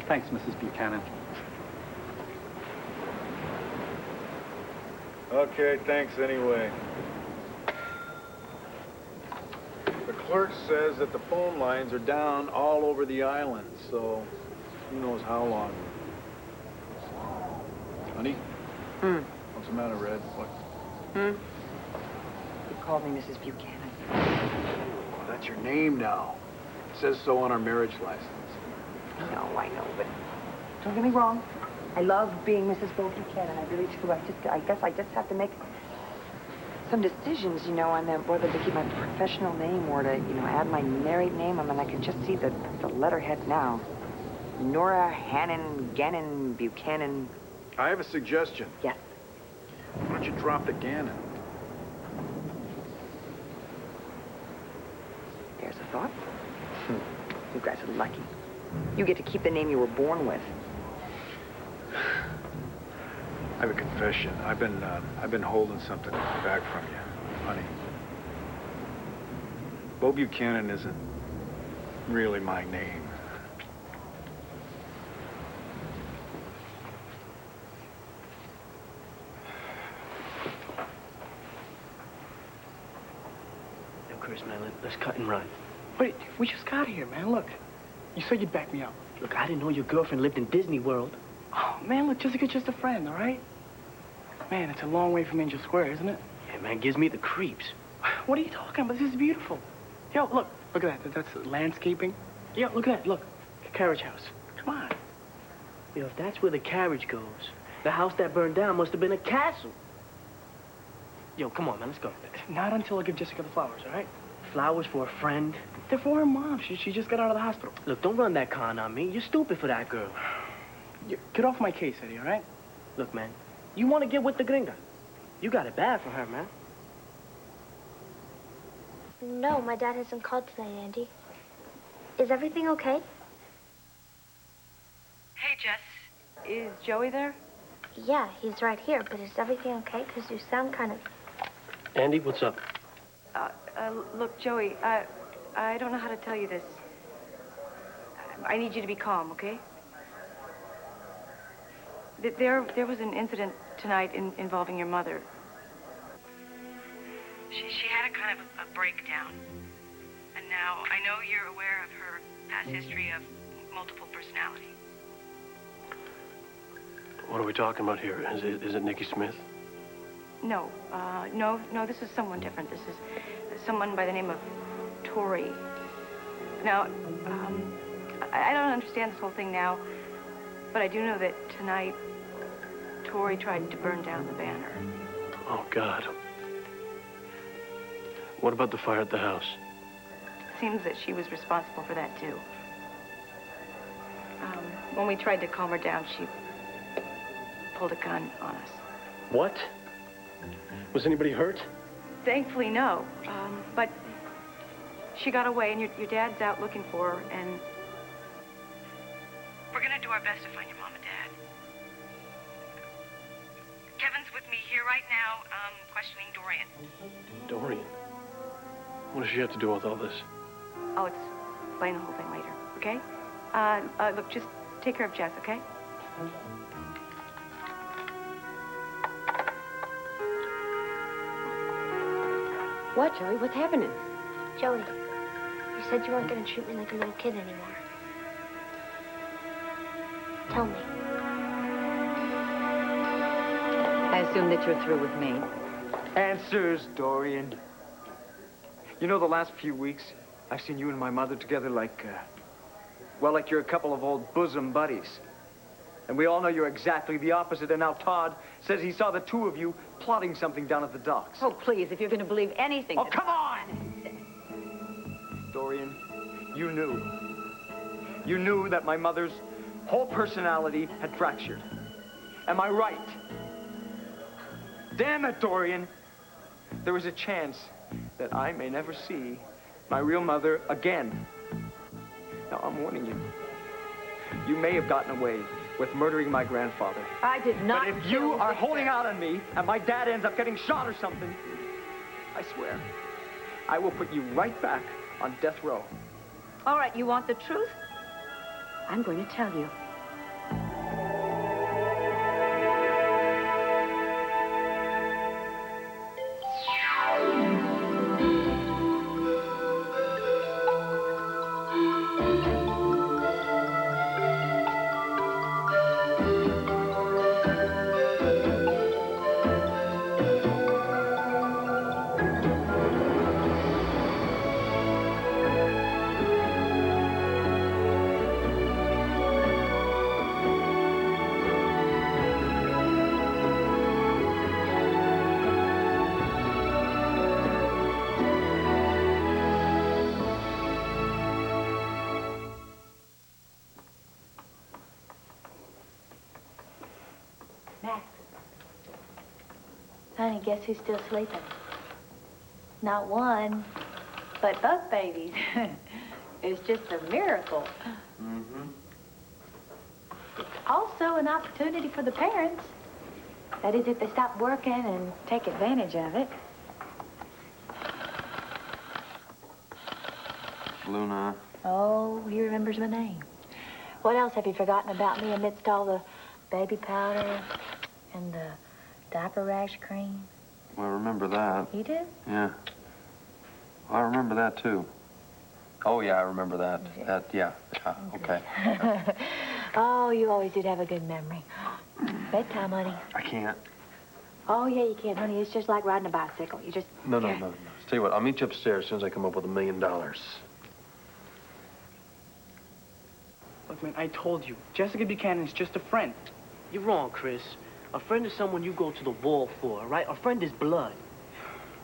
Thanks, Mrs. Buchanan. Okay, thanks anyway. The clerk says that the phone lines are down all over the island, so who knows how long. Honey? What's the matter, Red? What? You called me Mrs. Buchanan. Well, that's your name now. It says so on our marriage license. I know, but don't get me wrong. I love being Mrs. Bo Buchanan. I really do. I guess I just have to make some decisions, on whether to keep my professional name or to, add my married name. I mean, I can just see the letterhead now. Nora Hannon Gannon Buchanan. I have a suggestion. Yes. Why don't you drop the Gannon? There's a thought. You guys are lucky. You get to keep the name you were born with. I have a confession. I've been holding something back from you, honey. Bo Buchanan isn't really my name. Yo, Chris, man, let's cut and run. Wait, we just got here, man. Look, you said you'd back me up. Look, I didn't know your girlfriend lived in Disney World. Oh, man, look, Jessica's just a friend, all right? Man, it's a long way from Angel Square, isn't it? Yeah, man, gives me the creeps. What are you talking about? This is beautiful. Yo, look at that. That's landscaping. Yo, look at that. Look, carriage house. Come on. Yo, if that's where the carriage goes, the house that burned down must have been a castle. Yo, come on, man, let's go. Not until I give Jessica the flowers, all right? Flowers for a friend? They're for her mom. She just got out of the hospital. Look, don't run that con on me. You're stupid for that girl. Get off my case, Eddie, all right? Look, man, you want to get with the gringa. You got it bad for her, man. No, my dad hasn't called today, Andy. Is everything okay? Hey, Jess. Is Joey there? Yeah, he's right here, but is everything okay? Because you sound kind of... Andy, what's up? Look, Joey, I don't know how to tell you this. I need you to be calm, okay? There was an incident tonight involving your mother. She had a kind of a breakdown. And now I know you're aware of her past history of multiple personality. What are we talking about here? Is it Nikki Smith? No, no, this is someone different. This is someone by the name of Tori. Now, I don't understand this whole thing now, but I do know that tonight, Tori tried to burn down the banner. Oh, God. What about the fire at the house? Seems that she was responsible for that, too. When we tried to calm her down, she pulled a gun on us. What? Was anybody hurt? Thankfully, no. But she got away, and your dad's out looking for her, and we're gonna do our best to find your mom and dad. Kevin's with me here right now, questioning Dorian. Dorian? What does she have to do with all this? I'll explain the whole thing later, okay? Look, just take care of Jess, okay? What, Joey? What's happening? Joey, you said you weren't going to treat me like a little kid anymore. Tell me. I assume that you're through with me. Answers, Dorian. You know, the last few weeks, I've seen you and my mother together like you're a couple of old bosom buddies. And we all know you're exactly the opposite. And now Todd says he saw the two of you plotting something down at the docks. Oh, please, if you're going to believe anything... Oh, come on! Dorian, you knew. You knew that my mother's whole personality had fractured. Am I right? Damn it, Dorian. There is a chance that I may never see my real mother again. Now, I'm warning you. You may have gotten away with murdering my grandfather. I did not. But if you are holding out on me and my dad ends up getting shot or something, I swear, I will put you right back on death row. All right, you want the truth? I'm going to tell you. Max. Honey, guess who's still sleeping? Not one, but both babies. It's just a miracle. Mm-hmm. Also an opportunity for the parents. That is, if they stop working and take advantage of it. Luna. Oh, he remembers my name. What else have you forgotten about me amidst all the baby powder and the diaper rash cream? Well, I remember that. You do? Yeah. I remember that, too. Oh, yeah, I remember that. Yeah, okay. Oh, you always did have a good memory. Bedtime, honey. I can't. Oh, yeah, you can, honey. It's just like riding a bicycle. You just... No. Tell you what, I'll meet you upstairs as soon as I come up with $1 million. Look, man, I told you. Jessica Buchanan is just a friend. You're wrong, Chris. A friend is someone you go to the wall for, all right? A friend is blood.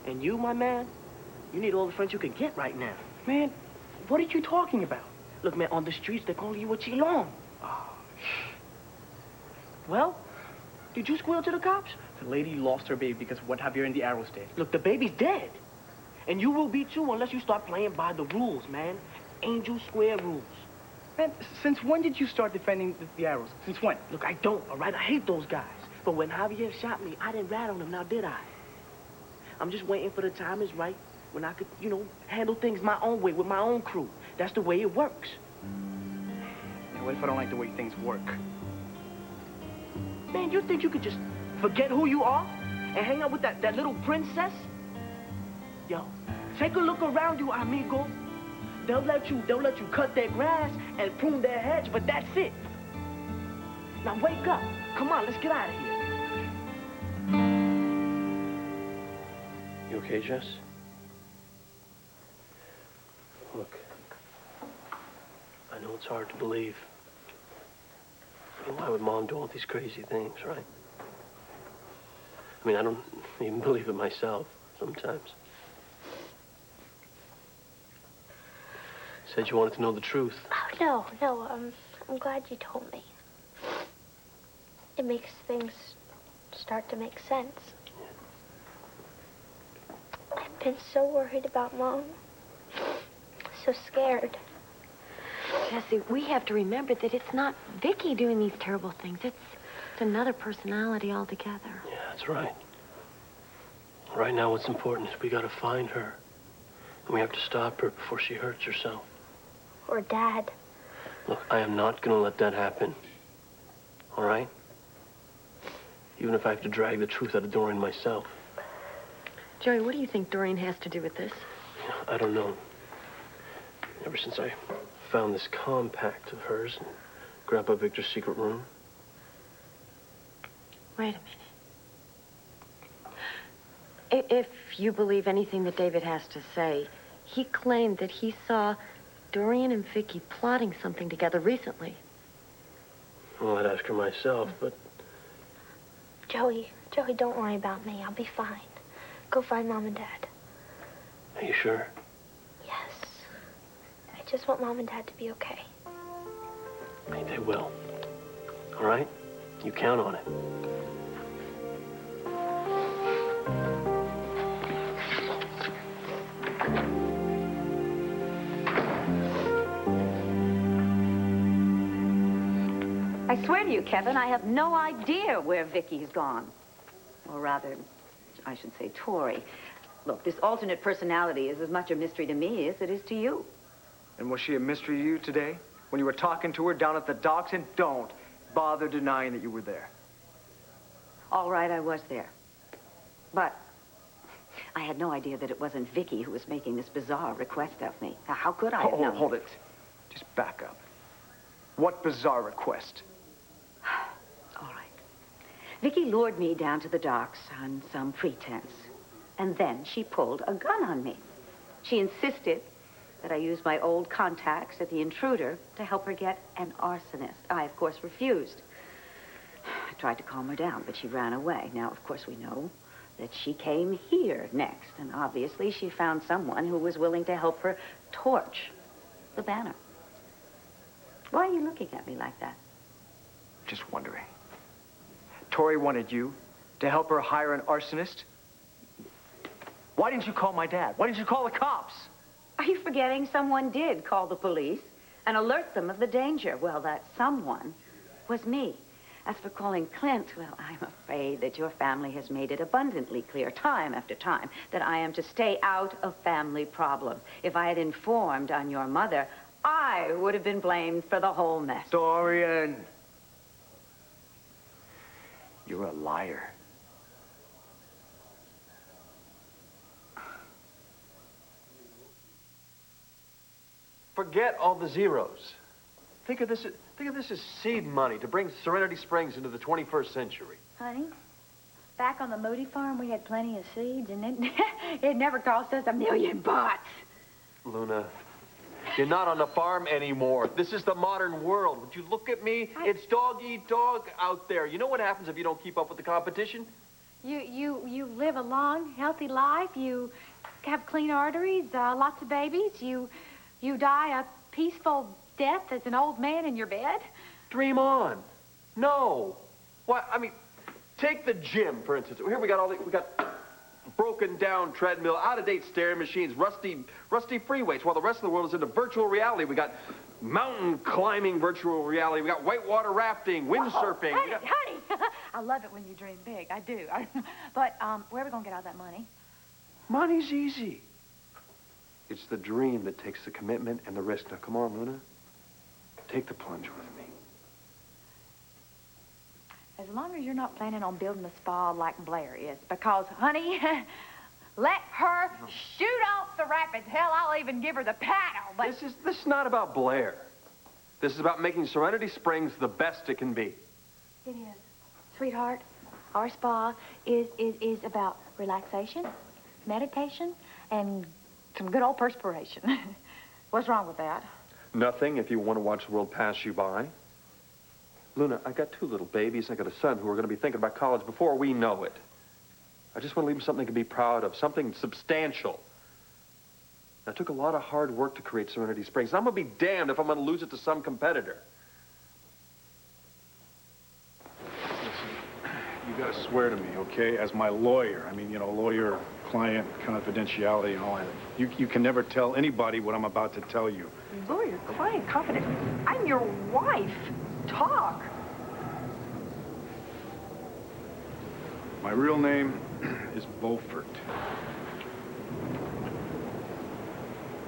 And you, my man, you need all the friends you can get right now. Man, what are you talking about? Look, man, on the streets, they're calling you a chilong. Oh, Well, did you squeal to the cops? the lady lost her baby because what Javier and the Arrows did. Look, the baby's dead. And you will be too unless you start playing by the rules, man. Angel Square rules. Man, since when did you start defending the Arrows? Since when? Look, I don't, all right? I hate those guys. But when Javier shot me, I didn't rat on him, now did I? I'm just waiting for the time is right when I could, you know, handle things my own way with my own crew. That's the way it works. Yeah, what if I don't like the way things work? Man, you think you could just forget who you are and hang out with that little princess? Yo, take a look around you, amigo. They'll let you cut their grass and prune their hedge, but that's it. Now wake up. Come on, let's get out of here. You okay, Jess? Look, I know it's hard to believe. I mean, why would Mom do all these crazy things, right? I mean, I don't even believe it myself sometimes. Said you wanted to know the truth. Oh, no, I'm glad you told me. It makes things start to make sense. I've been so worried about Mom. So scared. Jesse, we have to remember that it's not Vicky doing these terrible things. It's another personality altogether. Yeah, that's right. Right now, what's important is we gotta find her. And we have to stop her before she hurts herself. Or Dad. Look, I am not gonna let that happen. All right? Even if I have to drag the truth out of Dorian myself. Joey, what do you think Dorian has to do with this? I don't know. Ever since I found this compact of hers in Grandpa Victor's secret room. Wait a minute. If you believe anything that David has to say, he claimed that he saw Dorian and Vicky plotting something together recently. Well, I'd ask her myself, but... Joey, don't worry about me. I'll be fine. Go find Mom and Dad. Are you sure? Yes. I just want Mom and Dad to be okay. Hey, they will. All right? You count on it. I swear to you, Kevin, I have no idea where Vicky's gone. Or rather, I should say Tori. Look, this alternate personality is as much a mystery to me as it is to you. And was she a mystery to you today? When you were talking to her down at the docks? And don't bother denying that you were there. All right, I was there. But I had no idea that it wasn't Vicky who was making this bizarre request of me. Now, how could I have known? Hold it. Just back up. What bizarre request? All right. Vicky lured me down to the docks on some pretense. And then she pulled a gun on me. She insisted that I use my old contacts at the Intruder to help her get an arsonist. I, of course, refused. I tried to calm her down, but she ran away. Now, of course, we know that she came here next. And obviously, she found someone who was willing to help her torch the banner. Why are you looking at me like that? Just wondering. Tori wanted you to help her hire an arsonist? Why didn't you call my dad? Why didn't you call the cops? Are you forgetting someone did call the police and alert them of the danger? Well, that someone was me. As for calling Clint, well, I'm afraid that your family has made it abundantly clear, time after time, that I am to stay out of family problems. If I had informed on your mother, I would have been blamed for the whole mess. Dorian, you're a liar. Forget all the zeros. Think of this as seed money to bring Serenity Springs into the 21st century. Honey, back on the Moody farm, we had plenty of seeds, and it never cost us $1 million. Luna, you're not on the farm anymore. This is the modern world. Would you look at me? It's dog eat dog out there. You know what happens if you don't keep up with the competition? You live a long, healthy life. You have clean arteries, lots of babies. You die a peaceful death as an old man in your bed. Dream on. No. What? I mean, take the gym, for instance. Here we got broken down treadmill, out-of-date stair machines, rusty free weights, while the rest of the world is into virtual reality. We got mountain climbing virtual reality. We got whitewater rafting, windsurfing. Honey, I love it when you dream big. I do. But where are we going to get all that money? Money's easy. It's the dream that takes the commitment and the risk. Now, come on, Luna. Take the plunge with me. As long as you're not planning on building a spa like Blair is. Because, honey, let her shoot off the rapids. Hell, I'll even give her the paddle. But This is not about Blair. This is about making Serenity Springs the best it can be. it is. Sweetheart, our spa is about relaxation, meditation, and some good old perspiration. What's wrong with that? Nothing if you want to watch the world pass you by. Luna, I got 2 little babies. I got a son who are going to be thinking about college before we know it. I just want to leave them something to be proud of, something substantial. It took a lot of hard work to create Serenity Springs. I'm going to be damned if I'm going to lose it to some competitor. You got to swear to me, okay? As my lawyer. I mean, you know, lawyer-client confidentiality and all that. You can never tell anybody what I'm about to tell you. Lawyer, client, confident. I'm your wife. Talk. My real name is Beaufort.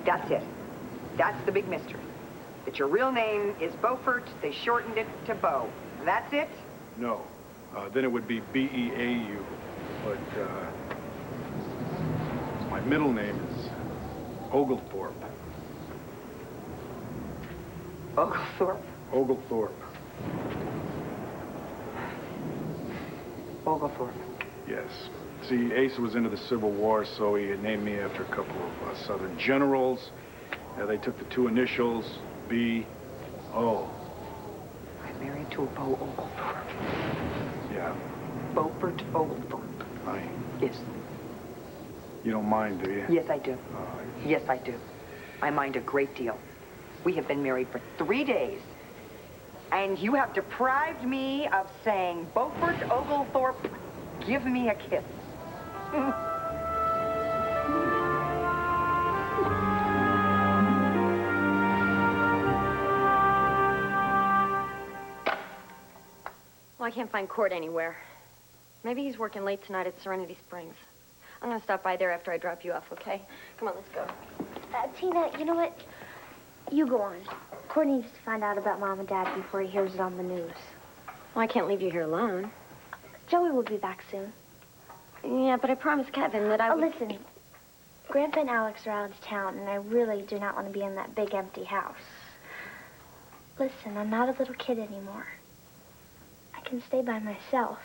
That's it. That's the big mystery. That your real name is Beaufort. They shortened it to Beau. That's it? No. Then it would be B-E-A-U. But my middle name is Oglethorpe. Oglethorpe? Oglethorpe. Oglethorpe. Yes. See, Ace was into the Civil War, so he had named me after a couple of Southern generals. They took the 2 initials, B-O. I'm married to a Beau Oglethorpe. Yeah. Beaufort Oglethorpe. Yes. You don't mind, do you? Yes, I do. Yes, I do. I mind a great deal. We have been married for 3 days. And you have deprived me of saying, Beaufort Oglethorpe, give me a kiss. Well, I can't find Court anywhere. Maybe he's working late tonight at Serenity Springs. I'm gonna stop by there after I drop you off, okay? Come on, let's go. Tina, you know what? You go on. Courtney needs to find out about Mom and Dad before he hears it on the news. Well, I can't leave you here alone. Joey will be back soon. Yeah, but I promised Kevin that I would... Listen. Grandpa and Alex are out of town, and I really do not want to be in that big empty house. Listen, I'm not a little kid anymore. I can stay by myself.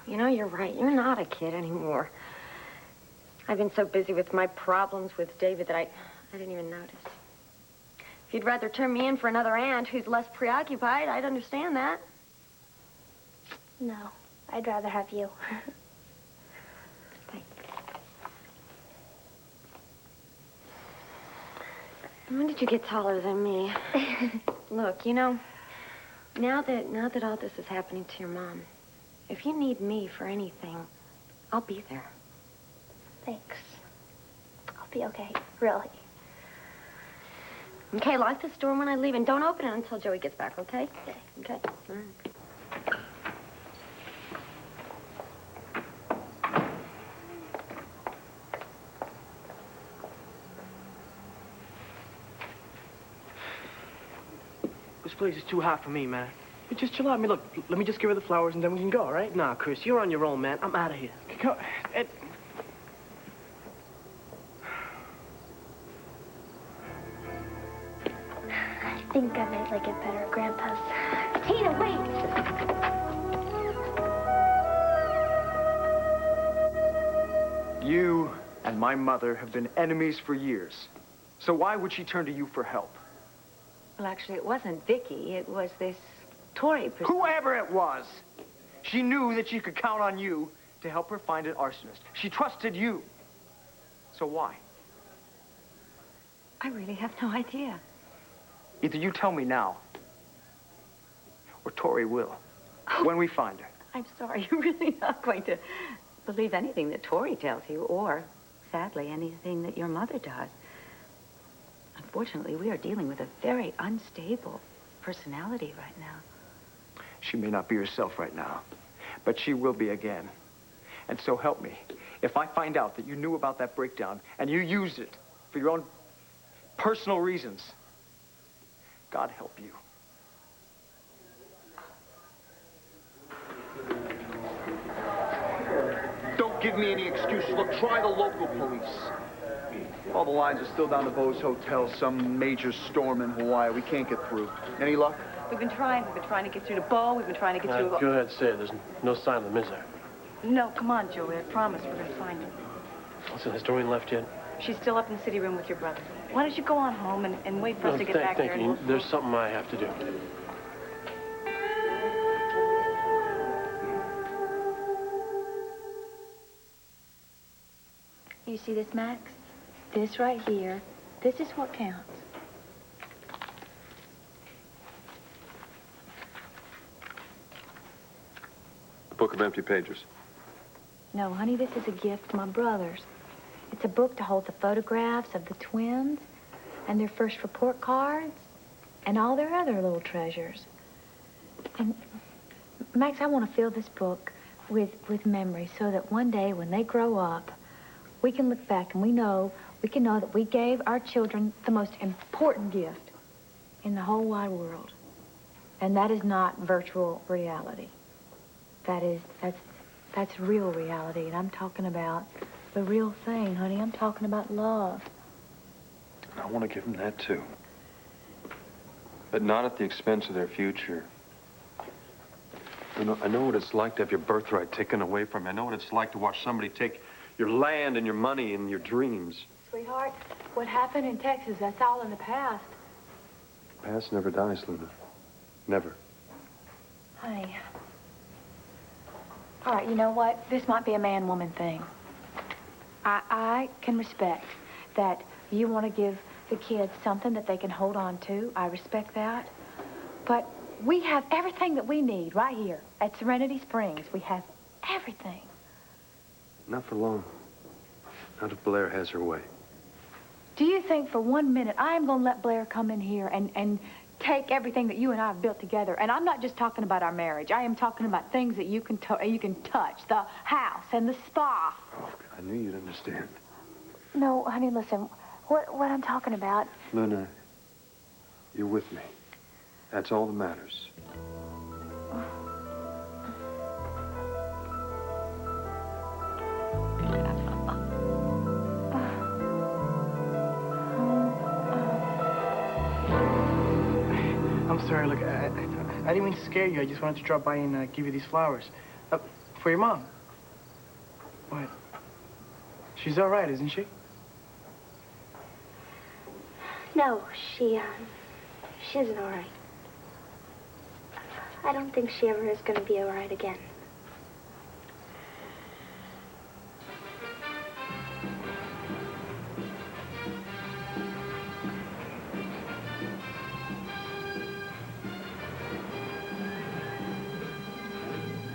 You know, you're right. You're not a kid anymore. I've been so busy with my problems with David that I didn't even notice. If you'd rather turn me in for another aunt who's less preoccupied, I'd understand that. No, I'd rather have you. Thanks. When did you get taller than me? Look, you know, Now that all this is happening to your mom, if you need me for anything, I'll be there. Thanks. I'll be okay, really. Okay, lock this door when I leave, and don't open it until Joey gets back, okay? Okay. All right. This place is too hot for me, man. You just chill out. I mean, look, let me just give her the flowers and then we can go, all right? Nah, Chris, you're on your own, man. I'm out of here. Go, Ed. I think I might like it better at Grandpa's. Tina, wait! You and my mother have been enemies for years. So why would she turn to you for help? Well, actually, it wasn't Vicky. It was this Tory person. Whoever it was, she knew that she could count on you to help her find an arsonist. She trusted you. So why? I really have no idea. Either you tell me now, or Tori will, when we find her. I'm sorry. You're really not going to believe anything that Tori tells you, or, sadly, anything that your mother does. Unfortunately, we are dealing with a very unstable personality right now. She may not be herself right now, but she will be again. And so help me, if I find out that you knew about that breakdown and you used it for your own personal reasons, God help you. Don't give me any excuse. Look, try the local police. All the lines are still down to Bo's Hotel, some major storm in Hawaii. We can't get through. Any luck? We've been trying to get through to Bo. We've been trying to get through... Go ahead, say it. There's no sign of them, is there? No, come on, Joey. I promise we're going to find her. Listen, has Doreen left yet? She's still up in the city room with your brother. Why don't you go on home and wait for us to get back there? Thank And you. There's something I have to do. You see this, Max? This right here, this is what counts. The Book of Empty Pages. No, honey, this is a gift to my brothers. It's a book to hold the photographs of the twins and their first report cards and all their other little treasures. And, Max, I want to fill this book with memories so that one day when they grow up, we can look back and we can know that we gave our children the most important gift in the whole wide world. And that is not virtual reality. That's real reality. And I'm talking about the real thing, honey. I'm talking about love. I want to give them that, too. But not at the expense of their future. You know, I know what it's like to have your birthright taken away from you. I know what it's like to watch somebody take your land and your money and your dreams. Sweetheart, what happened in Texas, that's all in the past. The past never dies, Luna. Never. Honey. All right, you know what? This might be a man-woman thing. I can respect that you want to give the kids something that they can hold on to. I respect that. But we have everything that we need right here at Serenity Springs. We have everything. Not for long. Not if Blair has her way. Do you think for 1 minute I am going to let Blair come in here and take everything that you and I have built together? And I'm not just talking about our marriage. I am talking about things that you can touch. The house and the spa. Oh, I knew you'd understand. No, honey, listen. What I'm talking about... Luna, you're with me. That's all that matters. I'm sorry, look, I didn't mean to scare you. I just wanted to drop by and give you these flowers. For your mom. What? She's all right, isn't she? No, she isn't all right. I don't think she ever is going to be all right again.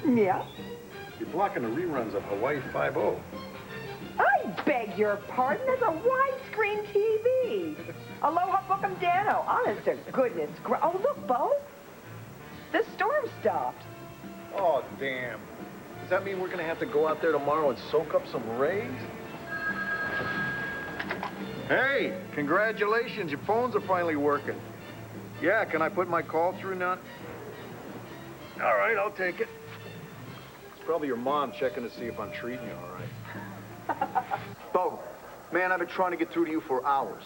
Yeah? You're blocking the reruns of Hawaii Five-0. I beg your pardon. There's a widescreen TV. Aloha Bookham Dano. Honest to goodness. Oh, look, Bo. The storm stopped. Oh, damn. Does that mean we're going to have to go out there tomorrow and soak up some rays? Hey, congratulations. Your phones are finally working. Yeah, can I put my call through now? All right, I'll take it. It's probably your mom checking to see if I'm treating you all right. Bo, man, I've been trying to get through to you for hours.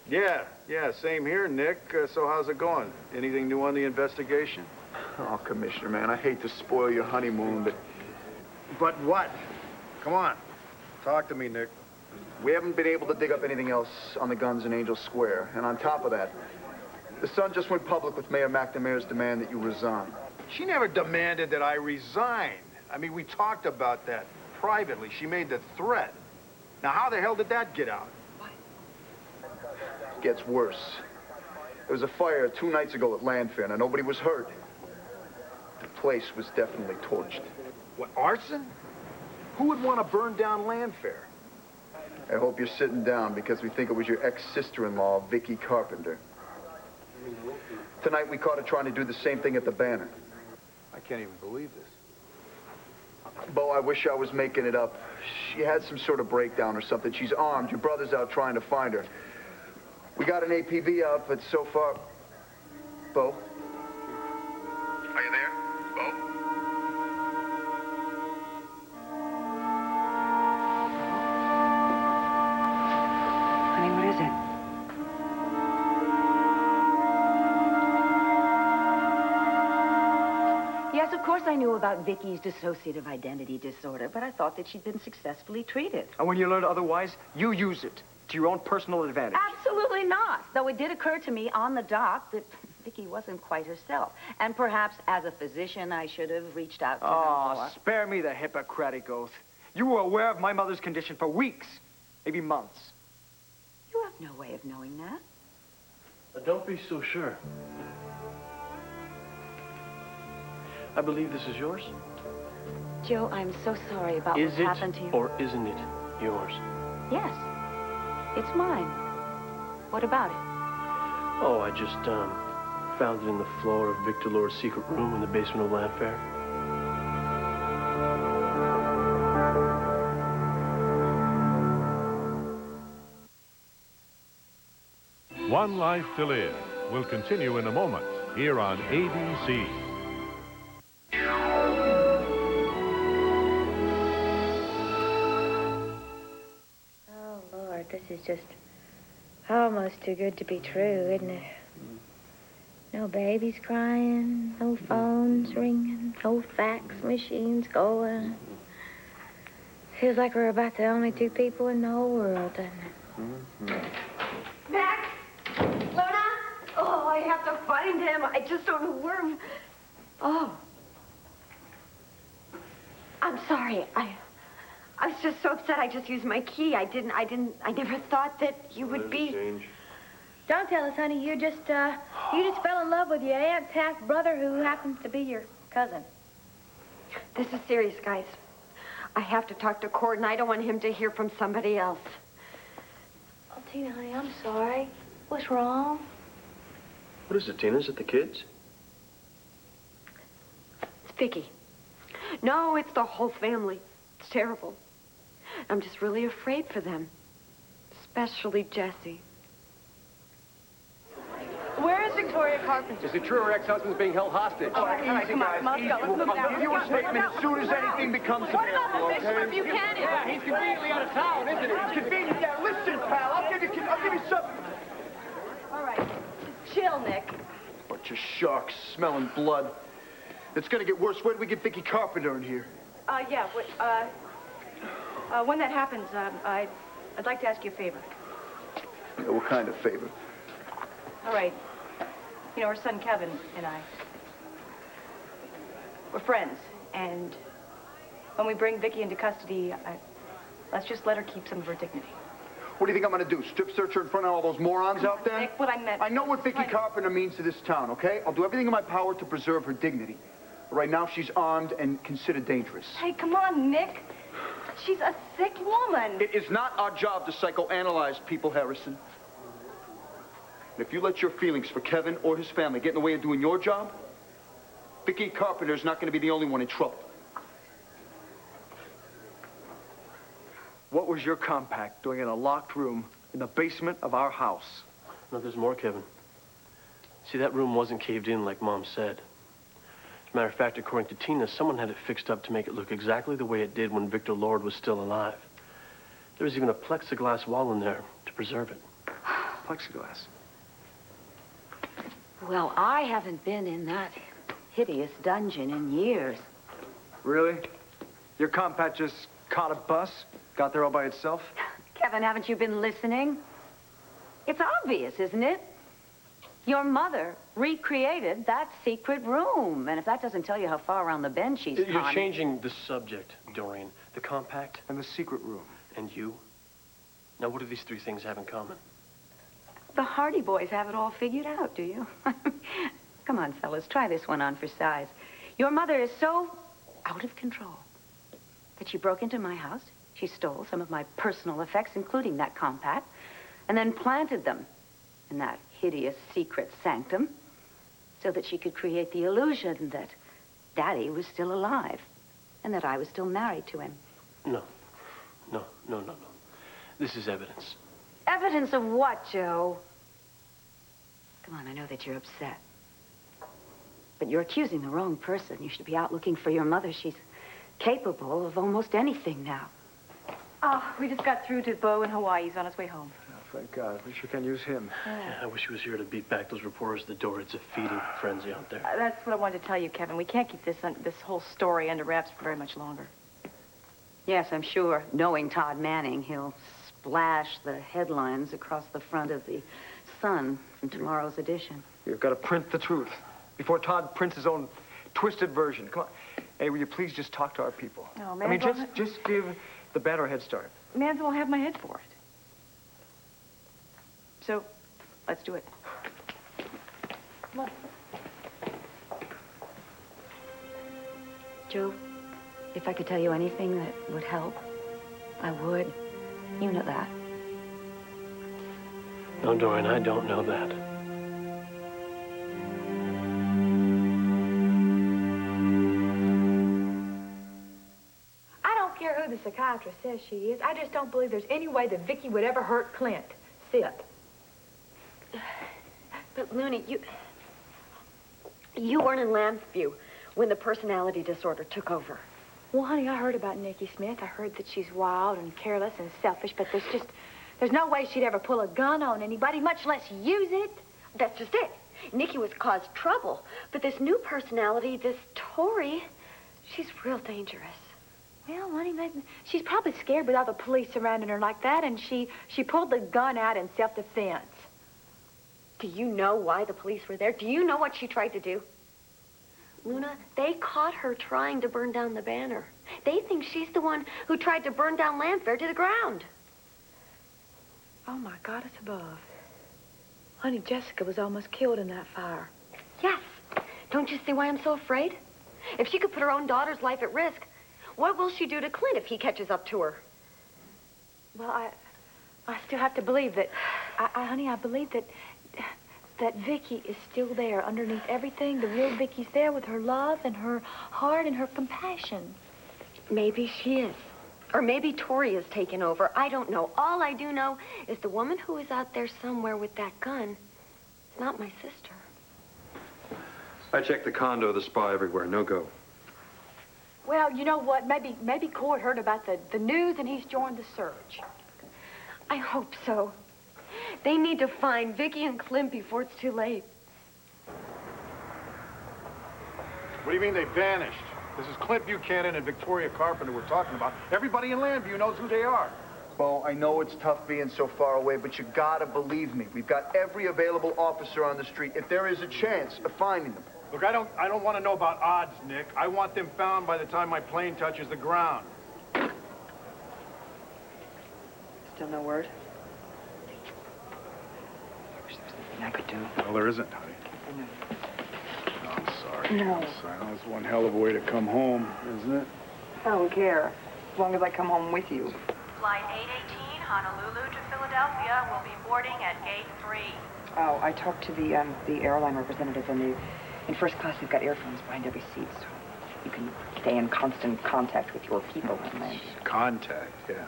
Yeah, same here, Nick. So how's it going? Anything new on the investigation? Oh, Commissioner, man, I hate to spoil your honeymoon, but... But what? Come on. Talk to me, Nick. We haven't been able to dig up anything else on the guns in Angel Square. And on top of that, the Sun just went public with Mayor McNamara's demand that you resign. She never demanded that I resign. I mean, we talked about that privately. She made the threat. Now, how the hell did that get out? It gets worse. There was a fire 2 nights ago at Landfair. Now, nobody was hurt. The place was definitely torched. What, arson? Who would want to burn down Landfair? I hope you're sitting down because we think it was your ex-sister-in-law, Vicky Carpenter. Tonight, we caught her trying to do the same thing at the Banner. I can't even believe this. Bo, I wish I was making it up. She had some sort of breakdown or something. She's armed. Your brother's out trying to find her. We got an APB out, but so far... Bo? Are you there? Bo? Honey, what is it? Yes, of course I knew about Vicky's dissociative identity disorder, but I thought that she'd been successfully treated. And when you learn otherwise, you use it to your own personal advantage. Absolutely not. Though it did occur to me on the dock that Vicky wasn't quite herself. And perhaps as a physician, I should have reached out to her more. Oh, spare me the Hippocratic oath. You were aware of my mother's condition for weeks, maybe months. You have no way of knowing that. Don't be so sure. I believe this is yours. Joe, I'm so sorry about Is what it happened to you. or isn't it yours? Yes, it's mine. What about it? Oh, I just found it in the floor of Victor Lore's secret room in the basement of Landfair. One Life to Live will continue in a moment here on ABC. Oh, Lord, this is just almost too good to be true, isn't it? No babies crying, no phones ringing, no fax machines going. Feels like we're about the only 2 people in the whole world, doesn't it? Mac? Luna? Oh, I have to find him. I just don't know where. Oh. I'm sorry. I was just so upset I just used my key. I never thought that you would be... Don't tell us, honey. You just fell in love with your aunt's half-brother who happens to be your cousin. This is serious, guys. I have to talk to Cord, and I don't want him to hear from somebody else. Oh, Tina, honey, I'm sorry. What's wrong? What is it, Tina? Is it the kids? It's Vicky. No, it's the whole family. It's terrible. I'm just really afraid for them. Especially Jesse. Where is Victoria Carpenter? Is it true her ex-husband's being held hostage? All right, come on, let's go. Let's move I'll give you a statement as soon as anything becomes available, okay? Buchanan? Yeah, he's conveniently out of town, isn't he? Convenient, yeah. Listen, pal, I'll give you something. All right, just chill, Nick. Bunch of sharks smelling blood. It's gonna get worse. Where do we get Vicky Carpenter in here? Yeah, when that happens, I'd like to ask you a favor. Yeah, what kind of favor? All right. You know, her son Kevin and I, we're friends, and when we bring Vicky into custody, let's just let her keep some of her dignity. What do you think I'm gonna do? Strip search her in front of all those morons out there? Nick, what I meant... I know what Vicky Carpenter means to this town, okay? I'll do everything in my power to preserve her dignity. Right now, she's armed and considered dangerous. Hey, come on, Nick. She's a sick woman. It is not our job to psychoanalyze people, Harrison. And if you let your feelings for Kevin or his family get in the way of doing your job, Vicky Carpenter is not going to be the only one in trouble. What was your compact doing in a locked room in the basement of our house? No, there's more, Kevin. See, that room wasn't caved in like Mom said. As a matter of fact, according to Tina, someone had it fixed up to make it look exactly the way it did when Victor Lord was still alive. There was even a plexiglass wall in there to preserve it. Plexiglass? Well, I haven't been in that hideous dungeon in years. Really? Your compact just caught a bus? Got there all by itself? Kevin, haven't you been listening? It's obvious, isn't it? Your mother recreated that secret room. And if that doesn't tell you how far around the bend she's You're gone... changing the subject, Doreen. The compact. And the secret room. And you. Now, what do these three things have in common? The Hardy Boys have it all figured out, do you? Come on, fellas, try this one on for size. Your mother is so out of control that she broke into my house. She stole some of my personal effects, including that compact, and then planted them in that hideous secret sanctum so that she could create the illusion that Daddy was still alive and that I was still married to him. No. No. This is evidence. Evidence of what, Joe? Come on, I know that you're upset. But you're accusing the wrong person. You should be out looking for your mother. She's capable of almost anything now. Oh, we just got through to Bo in Hawaii. He's on his way home. Oh, thank God. We sure can use him. Yeah, I wish he was here to beat back those reporters at the door. It's a feeding frenzy out there. That's what I wanted to tell you, Kevin. We can't keep this whole story under wraps for very much longer. Yes, I'm sure, knowing Todd Manning, he'll splash the headlines across the front of the Sun from tomorrow's edition. You've got to print the truth before Todd prints his own twisted version. Come on. Hey, will you please just talk to our people? No, man. I mean, just give the banner a head start. Mans won't have my head for it. So, let's do it. Come on. Joe, if I could tell you anything that would help, I would. You know that. No, Doreen, I don't know that. I don't care who the psychiatrist says she is. I just don't believe there's any way that Vicky would ever hurt Clint. Sit. But, Looney, you weren't in Lambview when the personality disorder took over. Well, honey, I heard about Nikki Smith. I heard that she's wild and careless and selfish, but there's no way she'd ever pull a gun on anybody, much less use it. That's just it. Nikki was caused trouble, but this new personality, this Tori, she's real dangerous. Well, honey, she's probably scared with all the police surrounding her like that, and she pulled the gun out in self-defense. Do you know why the police were there? Do you know what she tried to do? Luna, they caught her trying to burn down the banner. They think she's the one who tried to burn down Landfair to the ground. Oh, my goddess above. Honey, Jessica was almost killed in that fire. Yes. Don't you see why I'm so afraid? If she could put her own daughter's life at risk, what will she do to Clint if he catches up to her? Well, I still have to believe that... honey, I believe that Vicky is still there underneath everything. The real Vicky's there with her love and her heart and her compassion. Maybe she is. Or maybe Tori has taken over. I don't know. All I do know is the woman who is out there somewhere with that gun is not my sister. I checked the condo, the spa, everywhere. No go. Well, you know what? Maybe Cord heard about the news and he's joined the search. I hope so. They need to find Vicky and Clint before it's too late. What do you mean they vanished? This is Clint Buchanan and Victoria Carpenter we're talking about. Everybody in Lambview knows who they are. Bo, I know it's tough being so far away, but you gotta believe me. We've got every available officer on the street if there is a chance of finding them. Look, I don't want to know about odds, Nick. I want them found by the time my plane touches the ground. Still no word? I could do. Well, there isn't, honey. Oh, I'm sorry. No. That's one hell of a way to come home, isn't it? I don't care, as long as I come home with you. Flight 818, Honolulu to Philadelphia, will be boarding at gate 3. Oh, I talked to the airline representative, and in first class they've got earphones behind every seat, so you can stay in constant contact with your people on land. Contact, yeah.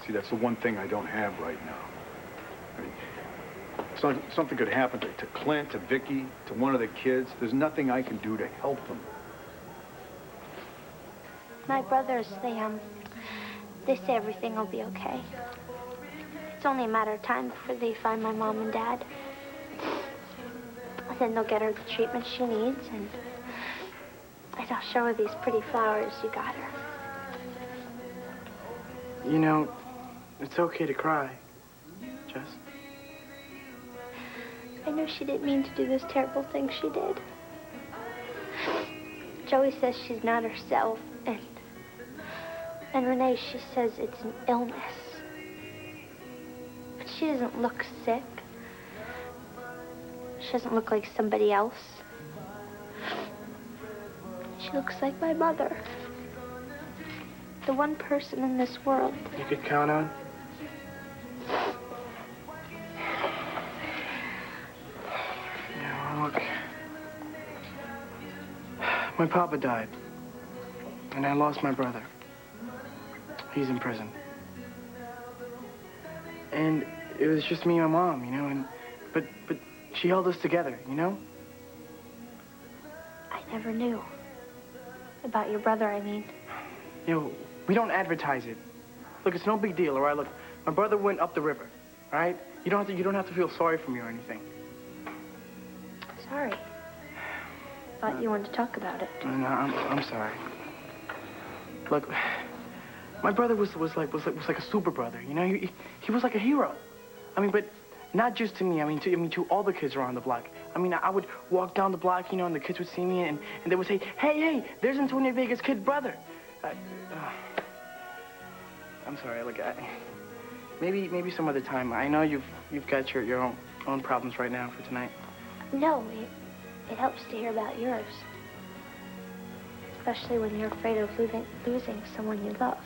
See, that's the one thing I don't have right now. I mean, something could happen to Clint, to Vicky, to one of the kids. There's nothing I can do to help them. My brothers, they say everything will be okay. It's only a matter of time before they find my mom and dad. And then they'll get her the treatment she needs, and I'll show her these pretty flowers you got her. You know, it's okay to cry, Jess. I know she didn't mean to do this terrible thing she did. Joey says she's not herself, and Renee, she says it's an illness. But she doesn't look sick. She doesn't look like somebody else. She looks like my mother. The one person in this world You could count on? Yeah, well, look. My papa died. And I lost my brother. He's in prison. And it was just me and my mom, you know, but she held us together, you know? I never knew. About your brother, I mean. You know, we don't advertise it. Look, it's no big deal, all right? Look, my brother went up the river, all right? You don't have to feel sorry for me or anything. Sorry. Thought you wanted to talk about it. No, I'm sorry. Look, my brother was like a super brother, you know? He was like a hero. I mean, but not just to me. I mean, to all the kids around the block. I mean, I would walk down the block, you know, and the kids would see me, and they would say, hey, there's Antonio Vega's kid brother. I'm sorry. Look, maybe some other time. I know you've got your own problems right now for tonight. No, it helps to hear about yours. Especially when you're afraid of losing someone you love.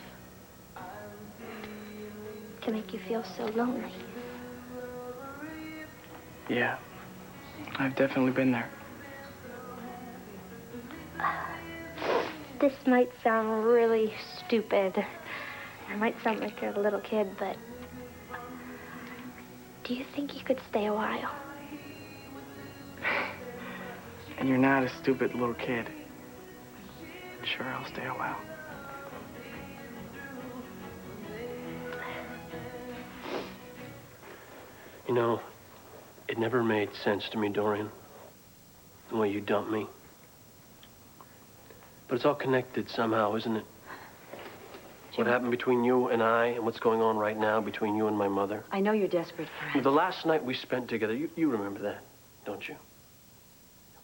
It can make you feel so lonely. Yeah, I've definitely been there. This might sound really stupid. I might sound like a little kid, but do you think you could stay a while? And you're not a stupid little kid. Sure, I'll stay a while. You know, it never made sense to me, Dorian, the way you dumped me. But it's all connected somehow, isn't it? What happened between you and I, and what's going on right now between you and my mother. I know you're desperate, Frank. The last night we spent together, you remember that, don't you?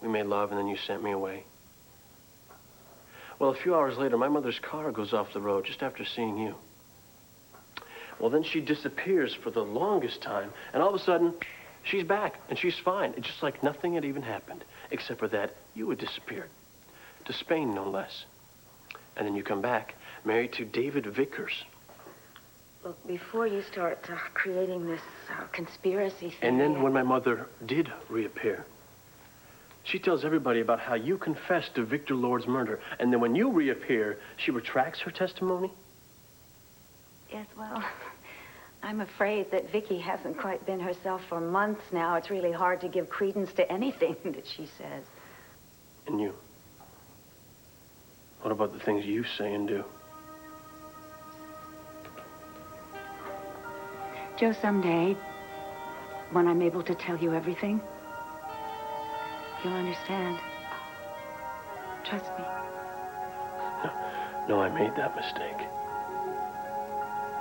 We made love, and then you sent me away. Well, a few hours later, my mother's car goes off the road just after seeing you. Well, then she disappears for the longest time, and all of a sudden, she's back, and she's fine. It's just like nothing had even happened, except for that you had disappeared. To Spain, no less. And then you come back, married to David Vickers. Look, before you start creating this conspiracy theory... And then when my mother did reappear, she tells everybody about how you confessed to Victor Lord's murder. And then when you reappear, she retracts her testimony? Yes, well, I'm afraid that Vicky hasn't quite been herself for months now. It's really hard to give credence to anything that she says. And you? What about the things you say and do? Joe, someday, when I'm able to tell you everything, you'll understand. Trust me. No, I made that mistake.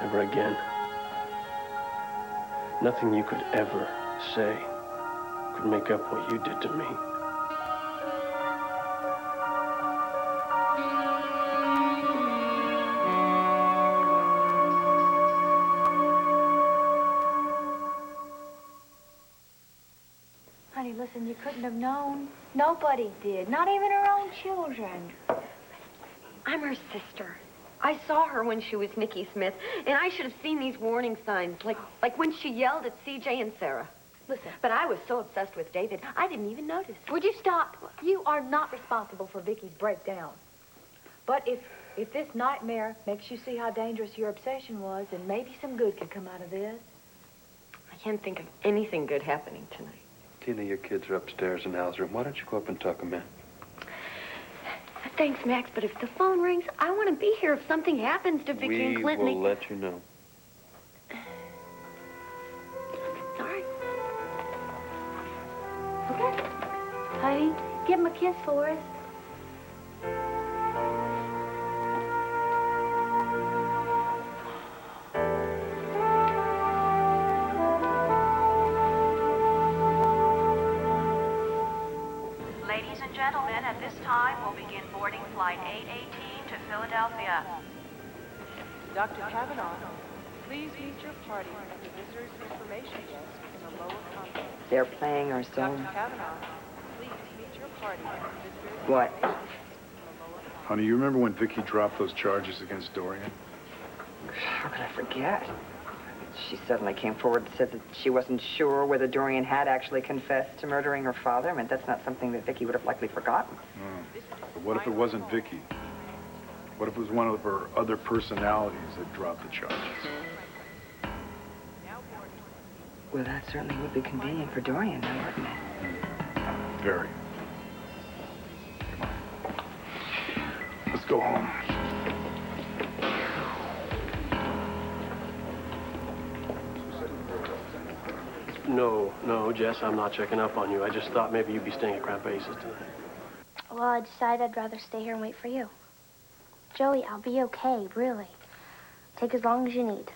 Never again. Nothing you could ever say could make up what you did to me. Honey, listen, you couldn't have known. Nobody did, not even her own children. I'm her sister. I saw her when she was Nikki Smith, and I should have seen these warning signs, like when she yelled at CJ and Sarah. Listen. But I was so obsessed with David, I didn't even notice. Would you stop? You are not responsible for Vicky's breakdown. But if this nightmare makes you see how dangerous your obsession was, then maybe some good could come out of this. I can't think of anything good happening tonight. Tina, your kids are upstairs in Al's room. Why don't you go up and tuck them in? Thanks, Max, but if the phone rings, I want to be here if something happens to Vicky and Clinton. We will let you know. All right. Okay. Honey, give him a kiss for us. Ladies and gentlemen, at this time, we'll begin boarding flight 818 to Philadelphia. Dr. Kavanaugh, please meet your party at the visitor's information desk in the lower conference. They're playing our song. Dr. Kavanaugh, please meet your party at the visitor's What? Honey, you remember when Vicky dropped those charges against Dorian? How could I forget? She suddenly came forward and said that she wasn't sure whether Dorian had actually confessed to murdering her father. I mean, that's not something that Vicky would have likely forgotten. But what if it wasn't Vicky? What if it was one of her other personalities that dropped the charges? Well, that certainly would be convenient for Dorian, now, wouldn't it? Very. Come on. Let's go home. No, Jess, I'm not checking up on you. I just thought maybe you'd be staying at Grandpa Ace's tonight. Well, I decided I'd rather stay here and wait for you. Joey, I'll be okay, really. Take as long as you need.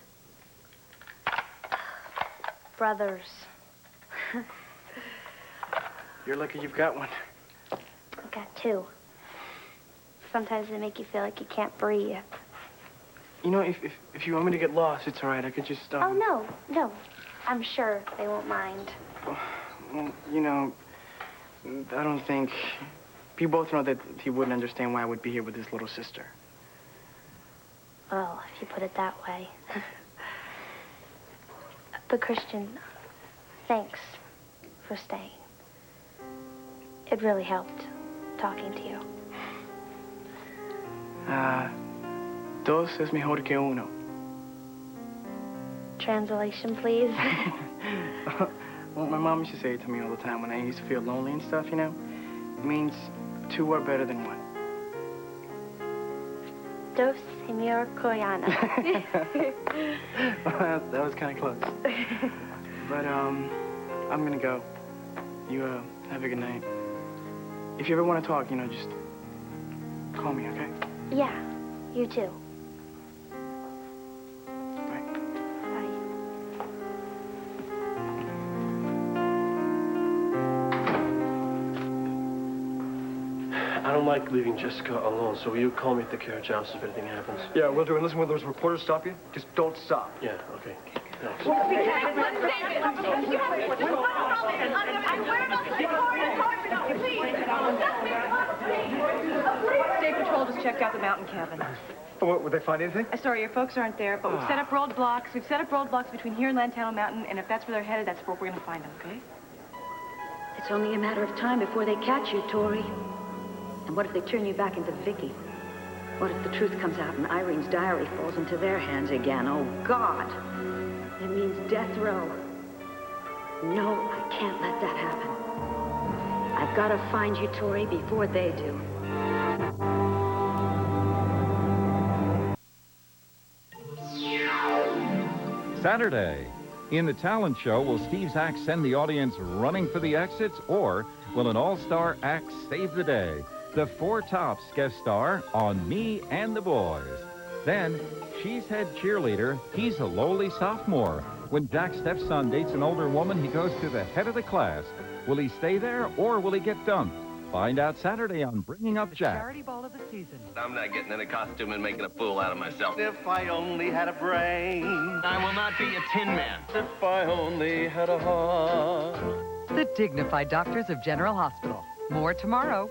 Brothers. You're lucky you've got one. I've got two. Sometimes they make you feel like you can't breathe. You know, if you want me to get lost, it's all right. I could just, Oh, no. I'm sure they won't mind. Well, you know, I don't think... You both know that he wouldn't understand why I would be here with his little sister. Well, if you put it that way. But, Christian, thanks for staying. It really helped talking to you. Dos es mejor que uno. Translation, please. Well, my mom used to say it to me all the time when I used to feel lonely and stuff, you know? It means two are better than one. Dos señor Coyana. Well, that was kind of close. But, I'm gonna go. You, have a good night. If you ever want to talk, you know, just call me, okay? Yeah, you too. I don't like leaving Jessica alone, so will you call me at the carriage house if anything happens? Yeah, we'll do. And listen, when those reporters stop you, just don't stop. Yeah, okay. Thanks. State Patrol just checked out the mountain cabin. What, would they find anything? Sorry, your folks aren't there, but we've set up roadblocks. We've set up roadblocks between here and Lantana Mountain, and if that's where they're headed, that's where we're going to find them, okay? It's only a matter of time before they catch you, Tori. And what if they turn you back into Vicky? What if the truth comes out and Irene's diary falls into their hands again? Oh, God. It means death row. No, I can't let that happen. I've got to find you, Tori, before they do. Saturday. In the talent show, will Steve's act send the audience running for the exits, or will an all-star act save the day? The Four Tops guest star on Me and the Boys. Then, she's head cheerleader, he's a lowly sophomore. When Jack's stepson dates an older woman, he goes to the head of the class. Will he stay there, or will he get dumped? Find out Saturday on Bringing Up Jack. Charity ball of the season. I'm not getting in a costume and making a fool out of myself. If I only had a brain, I will not be a tin man. If I only had a heart. The dignified doctors of General Hospital. More tomorrow.